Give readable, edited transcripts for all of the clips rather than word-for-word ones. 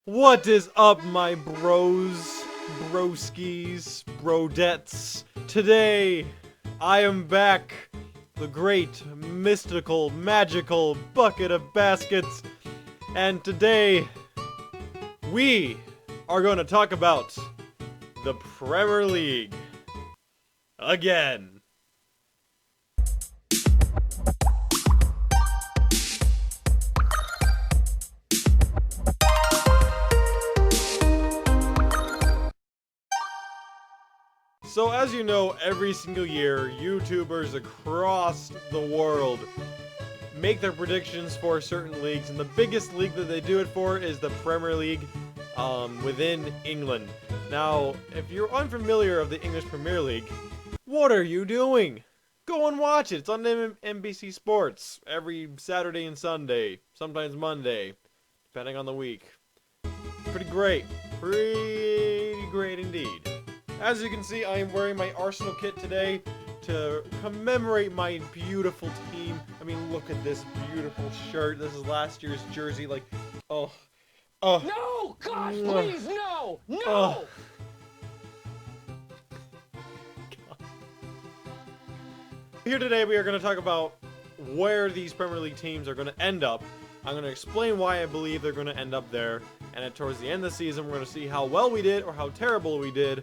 What is up, my bros, broskies, brodettes? Today, I am back, the great, mystical, magical bucket of baskets, and today, we are going to talk about the Premier League again. So as you know, every single year, YouTubers across the world make their predictions for certain leagues, and the biggest league that they do it for is the Premier League within England. Now, if you're unfamiliar of the English Premier League, what are you doing? Go and watch it. It's on NBC Sports every Saturday and Sunday, sometimes Monday, depending on the week. Pretty great indeed. As you can see, I am wearing my Arsenal kit today to commemorate my beautiful team. I mean, look at this beautiful shirt. This is last year's jersey. Like, no, God, please, no. Here today, we are going to talk about where these Premier League teams are going to end up. I'm going to explain why I believe they're going to end up there. And towards the end of the season, we're going to see how well we did or how terrible we did.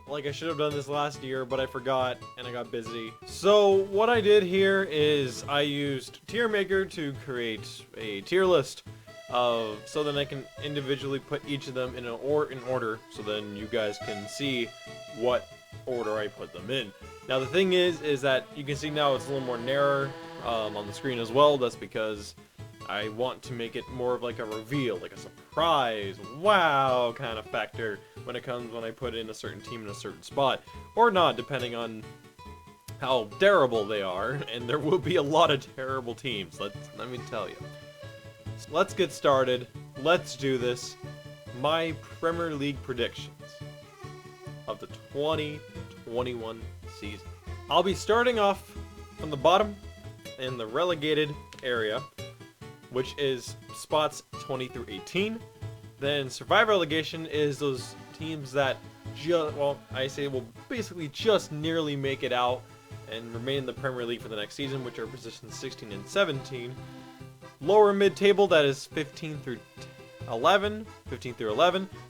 Like, I should have done this last year, but I forgot and I got busy. So what I did here is I used Tier Maker to create a tier list so then I can individually put each of them in order, so then you guys can see what order I put them in. Now the thing is that you can see now it's a little more narrow on the screen as well. That's because I want to make it more of like a reveal, like a surprise, wow kind of factor when I put in a certain team in a certain spot, or not, depending on how terrible they are, and there will be a lot of terrible teams, let me tell you. So let's get started, let's do this. My Premier League predictions of the 2021 season. I'll be starting off from the bottom in the relegated area, which is spots 20 through 18. Then survive relegation is those teams that will basically just nearly make it out and remain in the Premier League for the next season, which are positions 16 and 17. Lower mid-table, that is 15 through 11.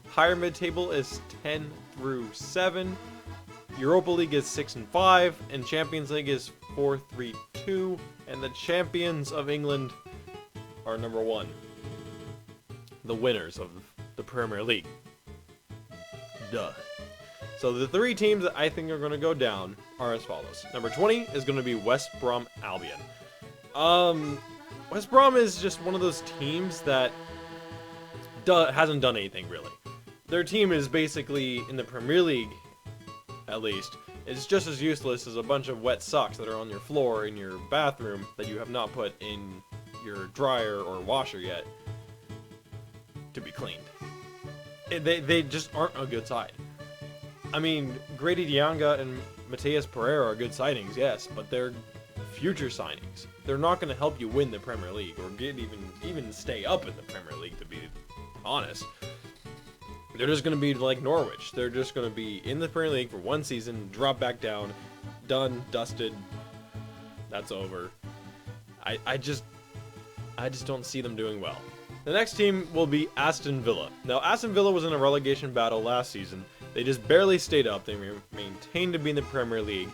Higher mid-table is 10 through 7. Europa League is 6 and 5, and Champions League is 4, 3, 2, and the champions of England are number 1. The winners of the Premier League. Duh. So the 3 teams that I think are going to go down are as follows. Number 20 is going to be West Brom Albion. West Brom is just one of those teams that hasn't done anything really. Their team is basically, in the Premier League at least, it's just as useless as a bunch of wet socks that are on your floor in your bathroom that you have not put in your dryer or washer yet to be cleaned. They just aren't a good side. I mean, Grady Dianga and Mateus Pereira are good signings, yes, but they're future signings. They're not going to help you win the Premier League or get even stay up in the Premier League, to be honest. They're just going to be like Norwich. They're just going to be in the Premier League for one season, drop back down, done, dusted, that's over. I just don't see them doing well. The next team will be Aston Villa. Now, Aston Villa was in a relegation battle last season. They just barely stayed up. They maintained to be in the Premier League,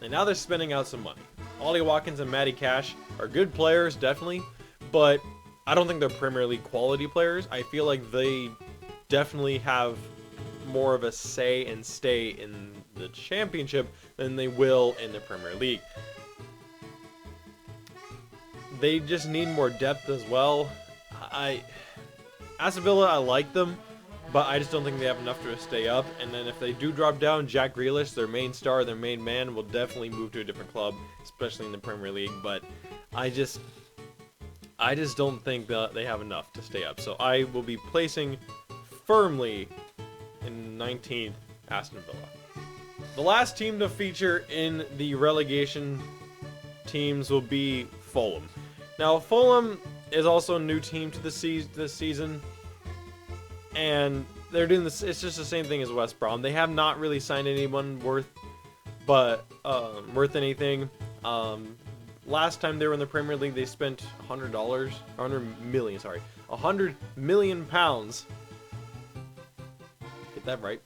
and now they're spending out some money. Ollie Watkins and Matty Cash are good players, definitely, but I don't think they're Premier League quality players. I feel like they definitely have more of a say and stay in the Championship than they will in the Premier League. They just need more depth as well. Aston Villa, I like them, but I just don't think they have enough to stay up. And then if they do drop down, Jack Grealish, their main star, their main man, will definitely move to a different club, especially in the Premier League. But I just don't think that they have enough to stay up. So I will be placing firmly in 19th Aston Villa. The last team to feature in the relegation teams will be Fulham. Now, Fulham is also a new team to this season. And they're doing this. It's just the same thing as West Brom. They have not really signed anyone worth anything. Last time they were in the Premier League, they spent $100 £100 million. Get that right.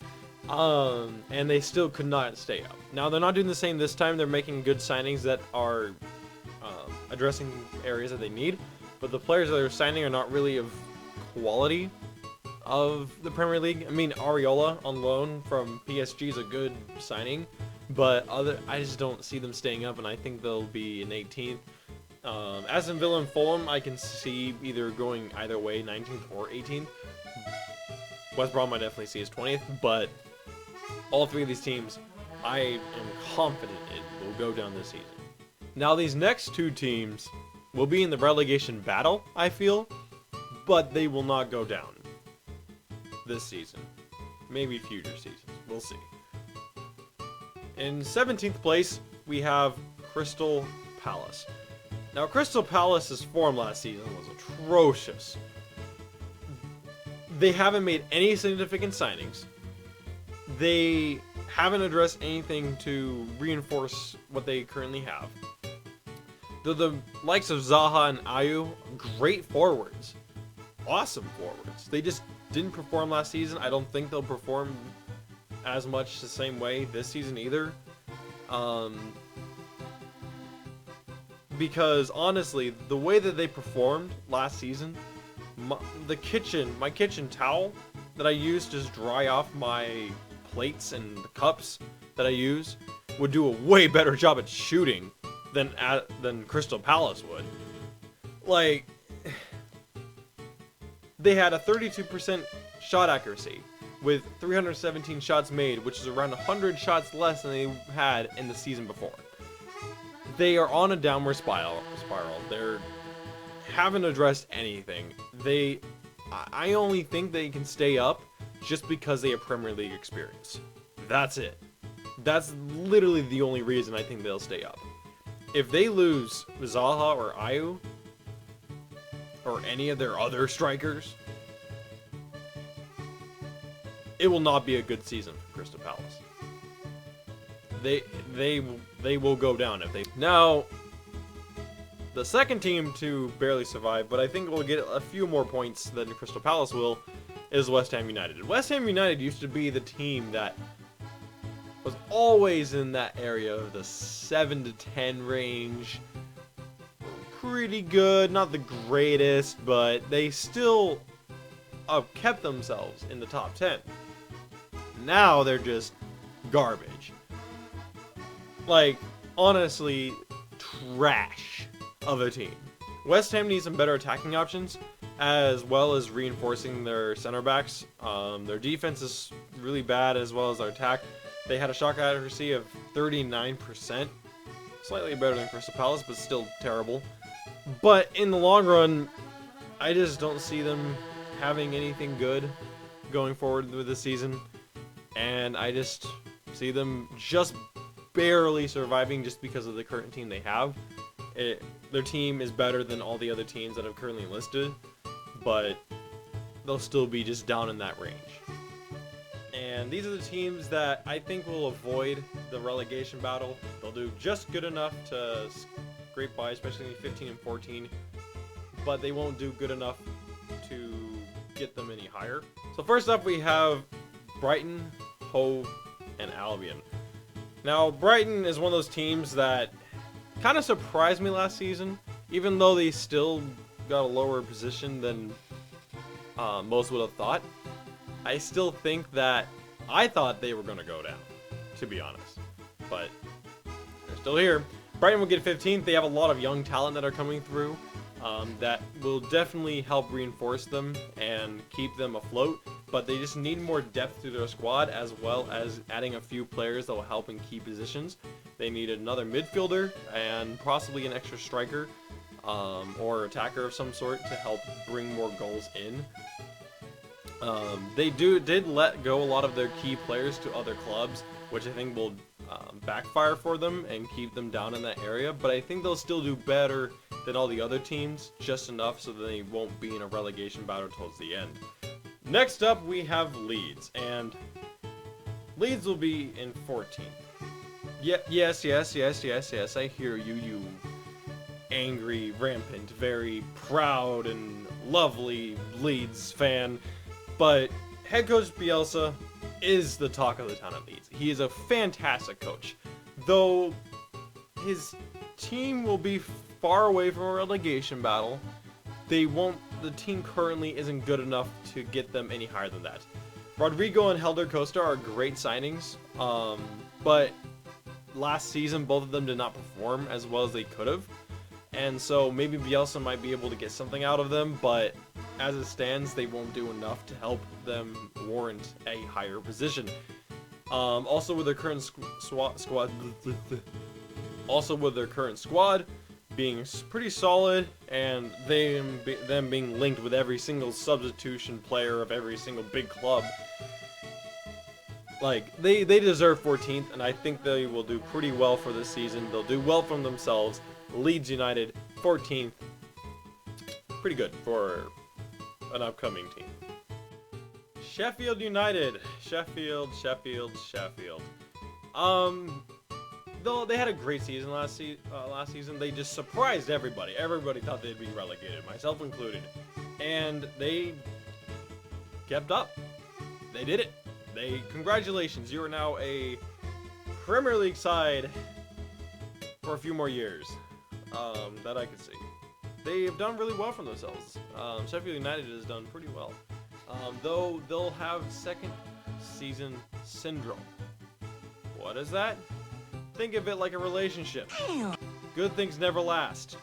And they still could not stay up. Now they're not doing the same this time. They're making good signings that are addressing areas that they need, but the players that they're signing are not really of quality of the Premier League. I mean, Areola on loan from PSG is a good signing, but I just don't see them staying up, and I think they'll be in 18th. Aston Villa and Fulham, I can see either going either way, 19th or 18th. West Brom I definitely see as 20th, but all three of these teams, I am confident it will go down this season. Now, these next two teams will be in the relegation battle, I feel, but they will not go down this season. Maybe future seasons. We'll see. In 17th place, we have Crystal Palace. Now, Crystal Palace's form last season was atrocious. They haven't made any significant signings. They haven't addressed anything to reinforce what they currently have. They're the likes of Zaha and Ayew, great forwards. Awesome forwards. They just didn't perform last season. I don't think they'll perform as much the same way this season either. Because honestly, the way that they performed last season, my kitchen towel that I use to just dry off my plates and the cups that I use would do a way better job at shooting than Crystal Palace would. Like, they had a 32% shot accuracy with 317 shots made, which is around 100 shots less than they had in the season before. They are on a downward spiral. They haven't addressed anything. I only think they can stay up just because they have Premier League experience. That's it. That's literally the only reason I think they'll stay up. If they lose Zaha or Ayew, or any of their other strikers, it will not be a good season for Crystal Palace. They will go down if they... Now, the second team to barely survive, but I think will get a few more points than Crystal Palace will, is West Ham United. West Ham United used to be the team that was always in that area of the 7 to 10 range. Pretty good, not the greatest, but they still kept themselves in the top 10. Now they're just garbage. Like, honestly, trash of a team. West Ham needs some better attacking options, as well as reinforcing their center backs. Their defense is really bad, as well as their attack. They had a shot accuracy of 39%, slightly better than Crystal Palace, but still terrible. But in the long run, I just don't see them having anything good going forward with this season, and I just see them just barely surviving just because of the current team they have. Their team is better than all the other teams that have currently listed, but they'll still be just down in that range. And these are the teams that I think will avoid the relegation battle. They'll do just good enough to scrape by, especially in 15 and 14, but they won't do good enough to get them any higher. So first up, we have Brighton, Hove, and Albion. Now, Brighton is one of those teams that kind of surprised me last season, even though they still got a lower position than most would have thought. I still think that I thought they were going to go down, to be honest, but they're still here. Brighton will get 15th. They have a lot of young talent that are coming through that will definitely help reinforce them and keep them afloat, but they just need more depth to their squad, as well as adding a few players that will help in key positions. They need another midfielder and possibly an extra striker or attacker of some sort to help bring more goals in. They did let go a lot of their key players to other clubs, which I think will backfire for them and keep them down in that area, but I think they'll still do better than all the other teams, just enough so that they won't be in a relegation battle towards the end. Next up, we have Leeds, and Leeds will be in 14th. Yes, I hear you, you angry, rampant, very proud and lovely Leeds fan. But head coach Bielsa is the talk of the town at Leeds. He is a fantastic coach. Though his team will be far away from a relegation battle, the team currently isn't good enough to get them any higher than that. Rodrigo and Helder Costa are great signings, but last season both of them did not perform as well as they could have. And so maybe Bielsa might be able to get something out of them, but as it stands, they won't do enough to help them warrant a higher position. Also with their current squad being pretty solid, and them being linked with every single substitution player of every single big club, like they deserve 14th, and I think they will do pretty well for this season. They'll do well from themselves. Leeds United 14th, pretty good for an upcoming team. Sheffield United, Sheffield. Though they had a great season last season, they just surprised everybody. Everybody thought they'd be relegated, myself included, and they kept up. They did it. Congratulations, you are now a Premier League side for a few more years. That I could see. They've done really well for themselves. Sheffield United has done pretty well. Though they'll have second season syndrome. What is that? Think of it like a relationship. Good things never last.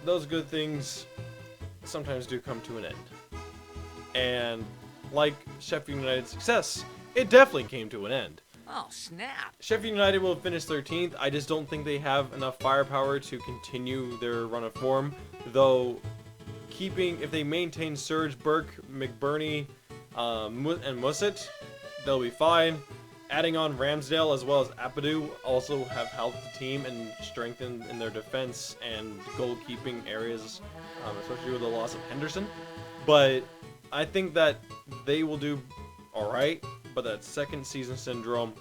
Those good things sometimes do come to an end. And like Sheffield United's success, it definitely came to an end. Oh, snap. Sheffield United will finish 13th. I just don't think they have enough firepower to continue their run of form. Though, if they maintain Serge, Burke, McBurney, and Musset, they'll be fine. Adding on Ramsdale as well as Apadou also have helped the team and strengthened in their defense and goalkeeping areas, especially with the loss of Henderson. But I think that they will do alright, but that second season syndrome,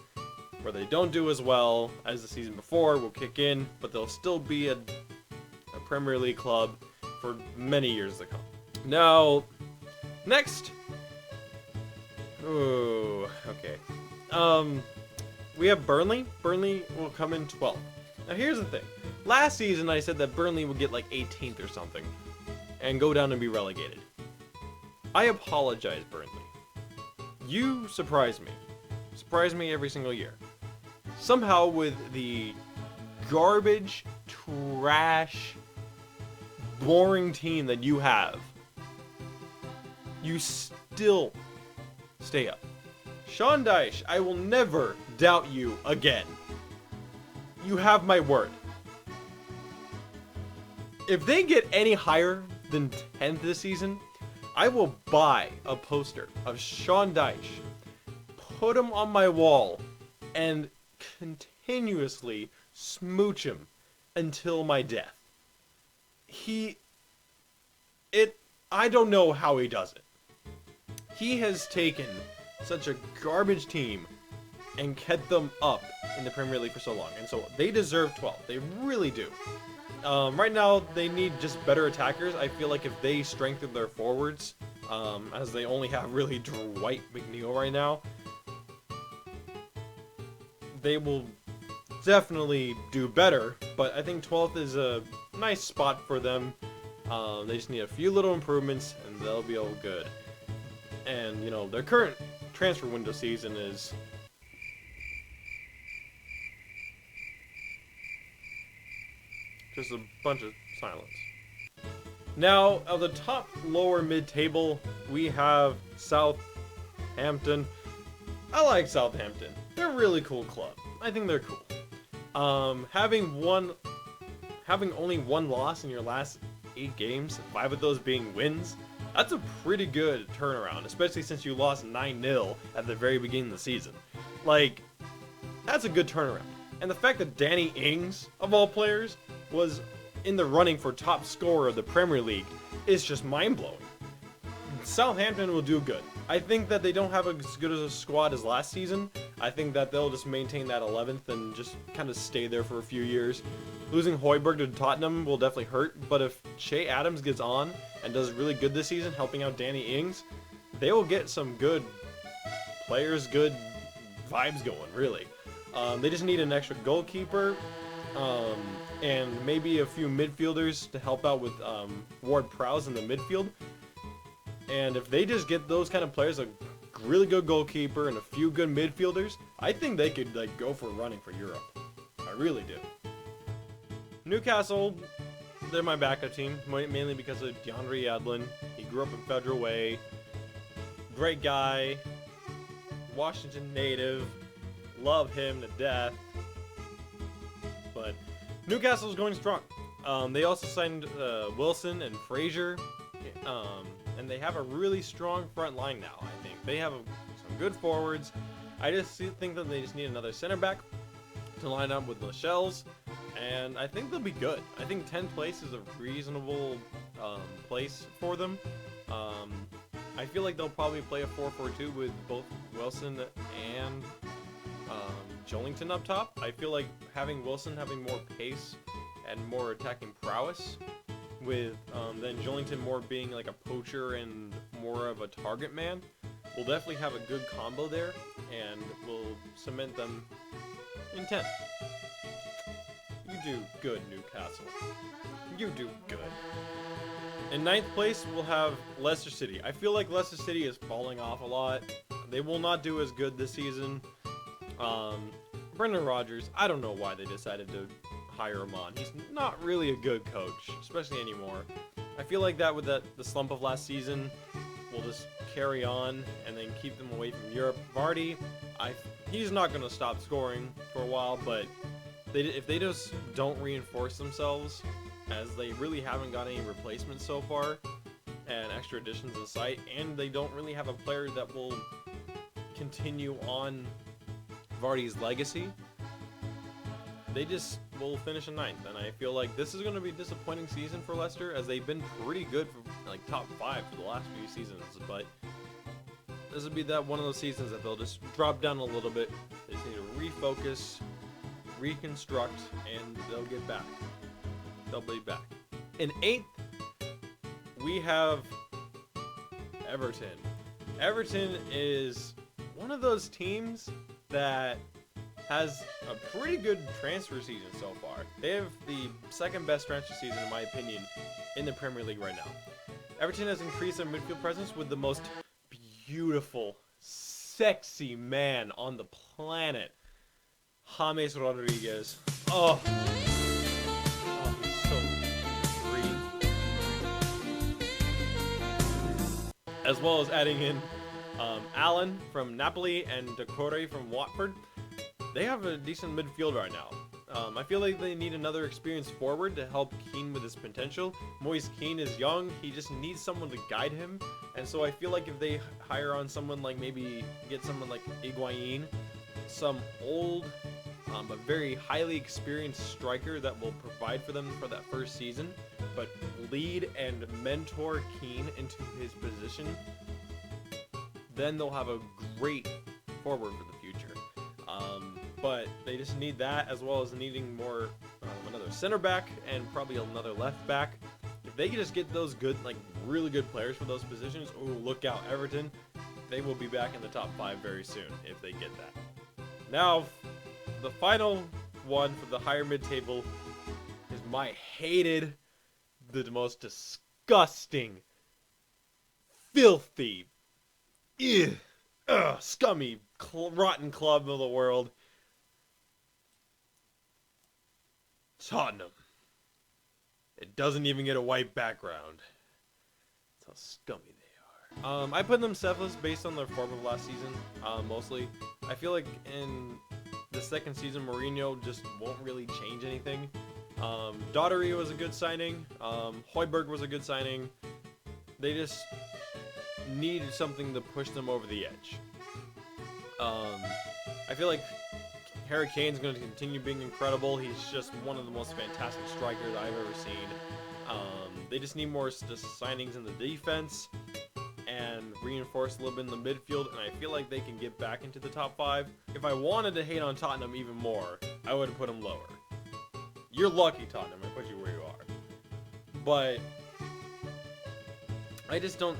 where they don't do as well as the season before, will kick in, but they'll still be a Premier League club for many years to come. Now, next. Ooh, okay. We have Burnley. Burnley will come in 12th. Now here's the thing. Last season I said that Burnley would get like 18th or something and go down and be relegated. I apologize, Burnley. You surprise me. Surprise me every single year. Somehow with the garbage, trash, boring team that you have, you still stay up. Sean Dyche, I will never doubt you again. You have my word. If they get any higher than 10th this season, I will buy a poster of Sean Dyche, put him on my wall, and continuously smooch him until my death. I don't know how he does it. He has taken such a garbage team and kept them up in the Premier League for so long, and so they deserve 12th. They really do. Right now, they need just better attackers. I feel like if they strengthen their forwards, as they only have really Dwight McNeil right now, they will definitely do better. But I think 12th is a nice spot for them. They just need a few little improvements, and they'll be all good. And, you know, their current transfer window season is just a bunch of silence. Now, of the top lower mid-table, we have Southampton. I like Southampton. They're a really cool club. I think they're cool. Having only one loss in your last 8 games, 5 of those being wins, that's a pretty good turnaround, especially since you lost 9-0 at the very beginning of the season. Like, that's a good turnaround. And the fact that Danny Ings, of all players, was in the running for top scorer of the Premier League is just mind-blowing. Southampton will do good. I think that they don't have as good as a squad as last season. I think that they'll just maintain that 11th and just kind of stay there for a few years. Losing Højbjerg to Tottenham will definitely hurt, but if Che Adams gets on and does really good this season, helping out Danny Ings, they will get some good players, good vibes going, really. They just need an extra goalkeeper, and maybe a few midfielders to help out with Ward-Prowse in the midfield. And if they just get those kind of players, a really good goalkeeper and a few good midfielders, I think they could go for running for Europe. I really do. Newcastle, they're my backup team, mainly because of DeAndre Yedlin. He grew up in Federal Way. Great guy. Washington native. Love him to death. But Newcastle's going strong. They also signed Wilson and Frazier. And they have a really strong front line now, I think. They have some good forwards. I just think that they just need another center back to line up with Lascelles. And I think they'll be good. I think 10th place is a reasonable place for them. I feel like they'll probably play a 4-4-2 with both Wilson and Joelinton up top. I feel like having Wilson having more pace and more attacking prowess, with then Joelinton more being like a poacher and more of a target man, will definitely have a good combo there and will cement them in 10th. You do good, Newcastle. You do good. In 9th place, we'll have Leicester City. I feel like Leicester City is falling off a lot. They will not do as good this season. Brendan Rodgers, I don't know why they decided to hire him on. He's not really a good coach, especially anymore. I feel like that with the slump of last season will just carry on and then keep them away from Europe. Vardy, he's not going to stop scoring for a while, but if they just don't reinforce themselves, as they really haven't got any replacements so far, and extra additions to the site, and they don't really have a player that will continue on Vardy's legacy, they just will finish in 9th. And I feel like this is going to be a disappointing season for Leicester, as they've been pretty good for like top 5 for the last few seasons, but this will be that one of those seasons that they'll just drop down a little bit. They just need to refocus, reconstruct, and they'll get back. They'll be back. In 8th, we have Everton. Everton is one of those teams that has a pretty good transfer season so far. They have the second best transfer season, in my opinion, in the Premier League right now. Everton has increased their midfield presence with the most beautiful, sexy man on the planet, James Rodriguez. Oh, he's so green. As well as adding in Allen from Napoli and Decore from Watford. They have a decent midfield right now. I feel like they need another experienced forward to help Keane with his potential. Moise Keane is young. He just needs someone to guide him. And so I feel like if they hire on someone like, maybe get someone like Higuain, some old but very highly experienced striker that will provide for them for that first season, but lead and mentor Keane into his position, then they'll have a great forward for the future. But they just need that, as well as needing more another center back and probably another left back. If they can just get those good, like really good players for those positions, oh, look out, Everton, they will be back in the top 5 very soon if they get that. Now, the final one for the higher mid-table is my hated, the most disgusting, filthy, scummy, rotten club of the world, Tottenham. It doesn't even get a white background. That's how scummy they are. I put them 7th based on their form of last season, mostly. I feel like in the second season, Mourinho just won't really change anything. Daugherty was a good signing. Højbjerg was a good signing. They just needed something to push them over the edge. I feel like Harry Kane's going to continue being incredible. He's just one of the most fantastic strikers I've ever seen. They just need more signings in the defense, and reinforce a little bit in the midfield, and I feel like they can get back into the top 5. If I wanted to hate on Tottenham even more, I would have put them lower. You're lucky, Tottenham. I put you where you are. But I just don't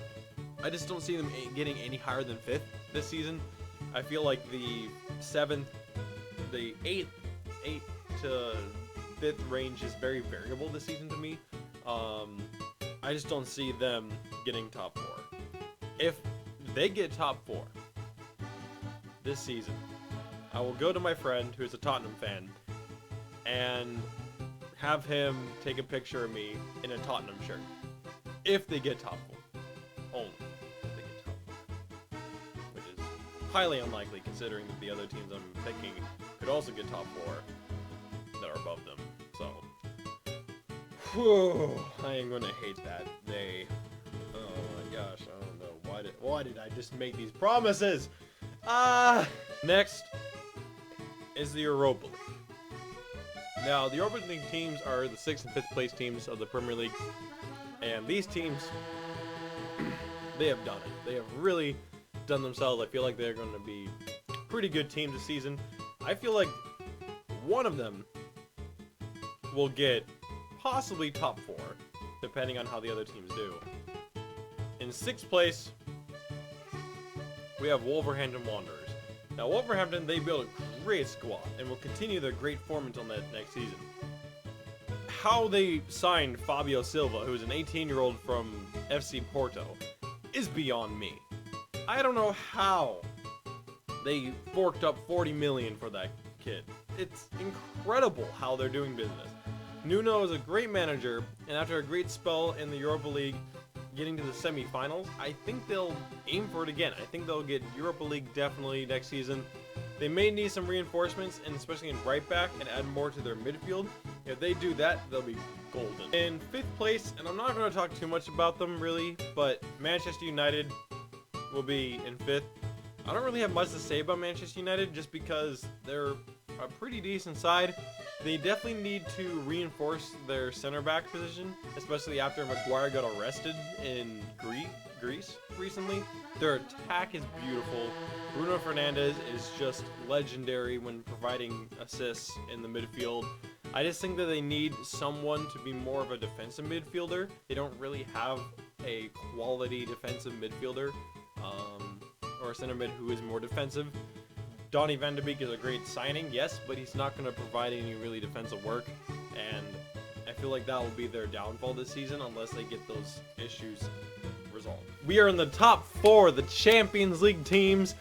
see them getting any higher than 5th this season. I feel like the 7th, the 8th to 5th range is very variable this season to me. I just don't see them getting top 4. If they get top 4 this season, I will go to my friend who's a Tottenham fan and have him take a picture of me in a Tottenham shirt. If they get top 4. Only if they get top 4. Which is highly unlikely considering that the other teams I'm picking could also get top 4 that are above them. So, whew, I am gonna hate that. Oh my gosh, I don't know. Why did I just make these promises? Next is the Europa League. Now, the Europa League teams are the 6th and 5th place teams of the Premier League. And these teams, they have done it. They have really done themselves. I feel like they're going to be pretty good teams this season. I feel like one of them will get possibly top 4, depending on how the other teams do. In 6th place, we have Wolverhampton Wanderers. Now, Wolverhampton, they built a great squad and will continue their great form until next season. How they signed Fabio Silva, who's an 18-year-old from FC Porto, is beyond me. I don't know how they forked up 40 million for that kid. It's incredible how they're doing business. Nuno is a great manager, and after a great spell in the Europa League, getting to the semi-finals, I think they'll aim for it again. I think they'll get Europa League definitely next season. They may need some reinforcements, and especially in right back, and add more to their midfield. If they do that, they'll be golden. In 5th place, and I'm not going to talk too much about them really, but Manchester United will be in 5th. I don't really have much to say about Manchester United just because they're a pretty decent side. They definitely need to reinforce their center back position, especially after Maguire got arrested in Greece recently. Their attack is beautiful. Bruno Fernandes is just legendary when providing assists in the midfield. I just think that they need someone to be more of a defensive midfielder. They don't really have a quality defensive midfielder or a center mid who is more defensive. Donny van de Beek is a great signing, yes, but he's not going to provide any really defensive work, and I feel like that will be their downfall this season unless they get those issues resolved. We are in the top 4 of the Champions League teams.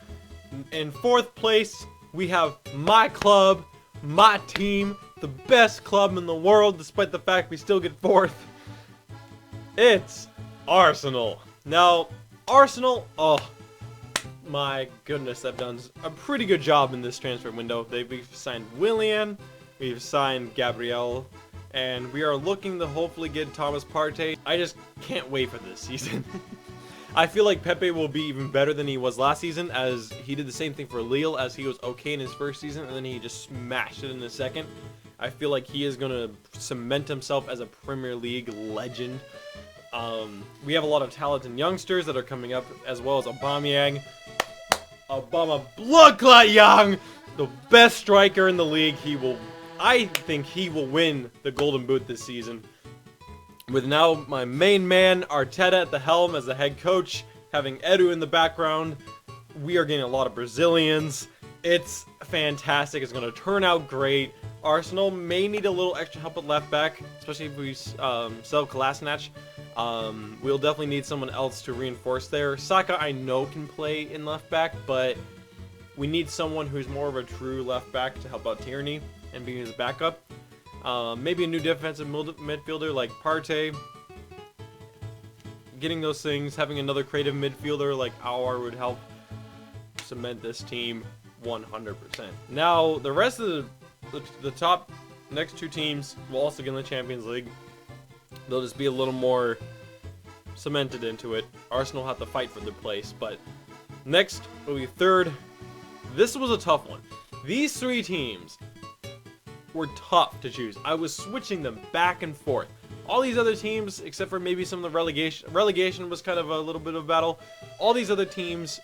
In 4th place, we have my club, my team, the best club in the world, despite the fact we still get 4th. It's Arsenal. Now, Arsenal, oh my goodness, they've done a pretty good job in this transfer window. We've signed Willian, we've signed Gabriel, and we are looking to hopefully get Thomas Partey. I just can't wait for this season. I feel like Pepe will be even better than he was last season, as he did the same thing for Lille, as he was okay in his first season, and then he just smashed it in the second. I feel like he is going to cement himself as a Premier League legend. We have a lot of talented youngsters that are coming up, as well as Aubameyang. Blood clot young, the best striker in the league. I think he will win the Golden Boot this season. With now my main man Arteta at the helm as the head coach, having Edu in the background, we are getting a lot of Brazilians. It's fantastic. It's going to turn out great. Arsenal may need a little extra help at left back, especially if we sell Kolasinac. We'll definitely need someone else to reinforce there. Saka, I know, can play in left back, but we need someone who's more of a true left back to help out Tierney and be his backup. Maybe a new defensive midfielder like Partey. Getting those things, having another creative midfielder like Aouar would help cement this team 100%. Now, the rest of the top next 2 teams will also get in the Champions League. They'll just be a little more cemented into it. Arsenal will have to fight for their place, but next will be 3rd. This was a tough one. These 3 teams were tough to choose. I was switching them back and forth. All these other teams, except for maybe some of the relegation was kind of a little bit of a battle. All these other teams,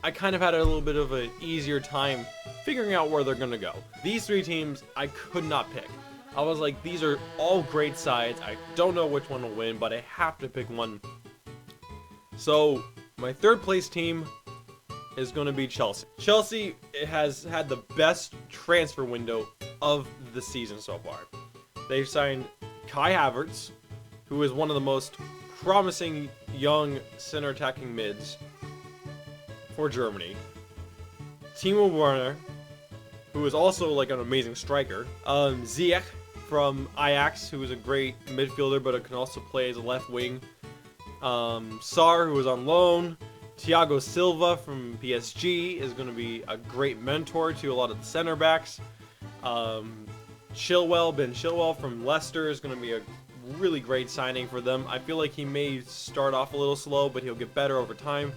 I kind of had a little bit of an easier time figuring out where they're going to go. These 3 teams, I could not pick. I was like, these are all great sides. I don't know which one will win, but I have to pick one. So, my 3rd place team is going to be Chelsea. Chelsea has had the best transfer window of the season so far. They've signed Kai Havertz, who is one of the most promising young center attacking mids for Germany. Timo Werner, who is also like an amazing striker. Ziyech from Ajax, who is a great midfielder but can also play as a left wing. Sarr, who is on loan. Thiago Silva from PSG is going to be a great mentor to a lot of the center backs. Ben Chilwell from Leicester is going to be a really great signing for them. I feel like he may start off a little slow, but he'll get better over time.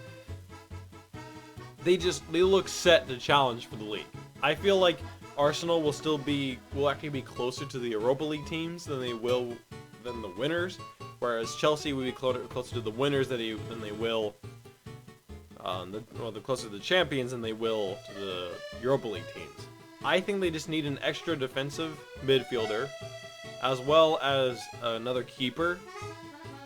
They look set to challenge for the league. I feel like Arsenal will actually be closer to the Europa League teams than the winners, whereas Chelsea will be closer to the winners than they will. They're closer to the champions than they will to the Europa League teams. I think they just need an extra defensive midfielder, as well as another keeper,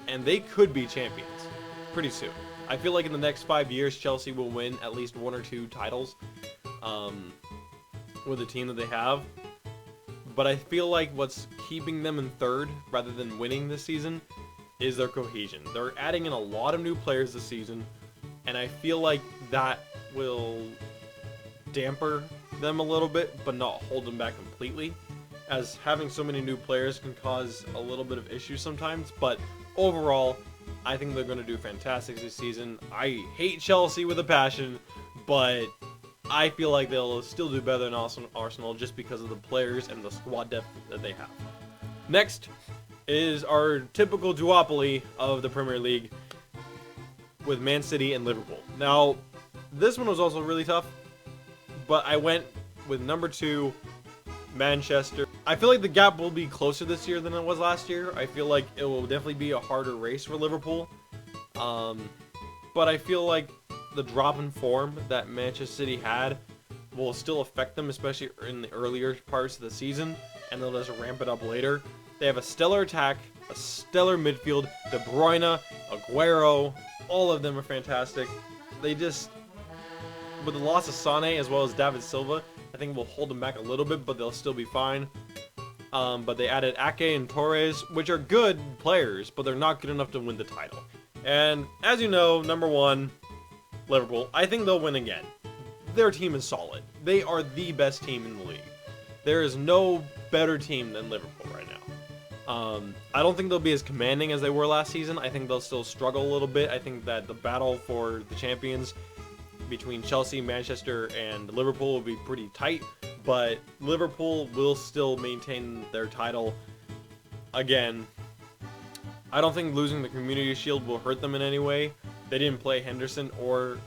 and they could be champions pretty soon. I feel like in the next 5 years, Chelsea will win at least 1 or 2 titles with the team that they have. But I feel like what's keeping them in 3rd rather than winning this season is their cohesion. They're adding in a lot of new players this season, and I feel like that will damper them a little bit, but not hold them back completely, as having so many new players can cause a little bit of issues sometimes. But overall, I think they're going to do fantastic this season. I hate Chelsea with a passion, but I feel like they'll still do better than Arsenal just because of the players and the squad depth that they have. Next is our typical duopoly of the Premier League with Man City and Liverpool. Now, this one was also really tough, but I went with number 2, Manchester. I feel like the gap will be closer this year than it was last year. I feel like it will definitely be a harder race for Liverpool. But I feel like the drop in form that Manchester City had will still affect them, especially in the earlier parts of the season, and they'll just ramp it up later. They have a stellar attack, a stellar midfield. De Bruyne, Aguero, all of them are fantastic. They just, with the loss of Sané as well as David Silva, I think will hold them back a little bit, but they'll still be fine. But they added Ake and Torres, which are good players, but they're not good enough to win the title. And as you know, number 1, Liverpool. I think they'll win again. Their team is solid. They are the best team in the league. There is no better team than Liverpool right now. I don't think they'll be as commanding as they were last season. I think they'll still struggle a little bit. I think that the battle for the champions between Chelsea, Manchester, and Liverpool will be pretty tight, but Liverpool will still maintain their title. Again, I don't think losing the Community Shield will hurt them in any way. They didn't play Henderson or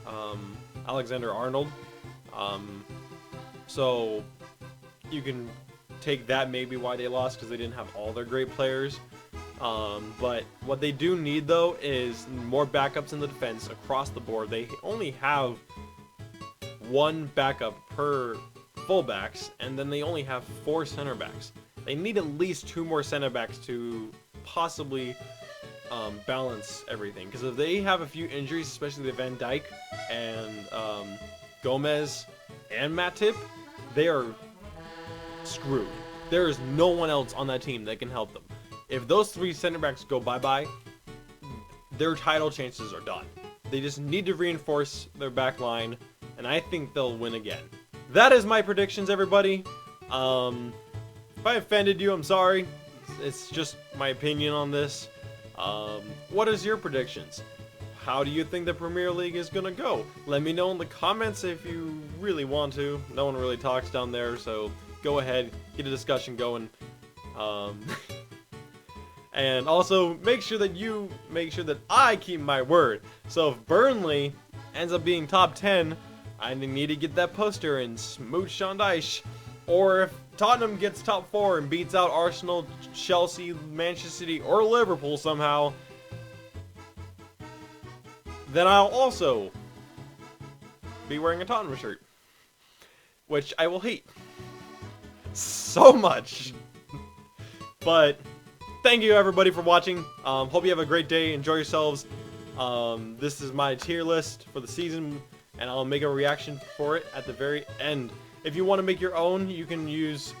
Alexander-Arnold, so you can take that maybe why they lost, because they didn't have all their great players. But what they do need, though, is more backups in the defense across the board. They only have 1 backup per fullbacks, and then they only have 4 center backs. They need at least 2 more center backs to possibly balance everything. Because if they have a few injuries, especially the Van Dijk and Gomez and Matip, they are screwed. There is no one else on that team that can help them. If those 3 center backs go bye-bye, their title chances are done. They just need to reinforce their back line, and I think they'll win again. That is my predictions, everybody. If I offended you, I'm sorry. It's just my opinion on this. What is your predictions? How do you think the Premier League is going to go? Let me know in the comments if you really want to. No one really talks down there, so go ahead, get a discussion going. And also, make sure that I keep my word. So if Burnley ends up being top 10, I need to get that poster and smooch on Dice. Or if Tottenham gets top 4 and beats out Arsenal, Chelsea, Manchester City, or Liverpool somehow, then I'll also be wearing a Tottenham shirt, which I will hate so much. But thank you everybody for watching. Hope you have a great day. Enjoy yourselves. This is my tier list for the season, and I'll make a reaction for it at the very end. If you want to make your own, you can use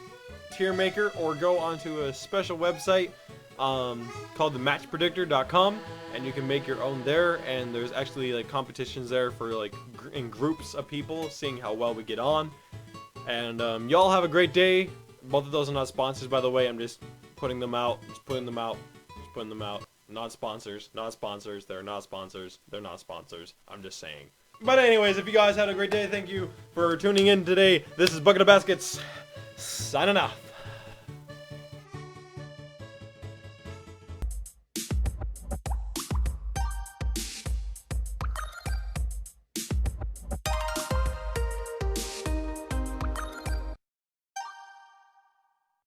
Tier Maker or go onto a special website called thematchpredictor.com, and you can make your own there. And there's actually like competitions there for like in groups of people, seeing how well we get on. And y'all have a great day. Both of those are not sponsors, by the way. I'm just putting them out. Just putting them out. Just putting them out. Not sponsors. Not sponsors. They're not sponsors. They're not sponsors. I'm just saying. But anyways, if you guys had a great day, thank you for tuning in today. This is Bucket of Baskets, signing off.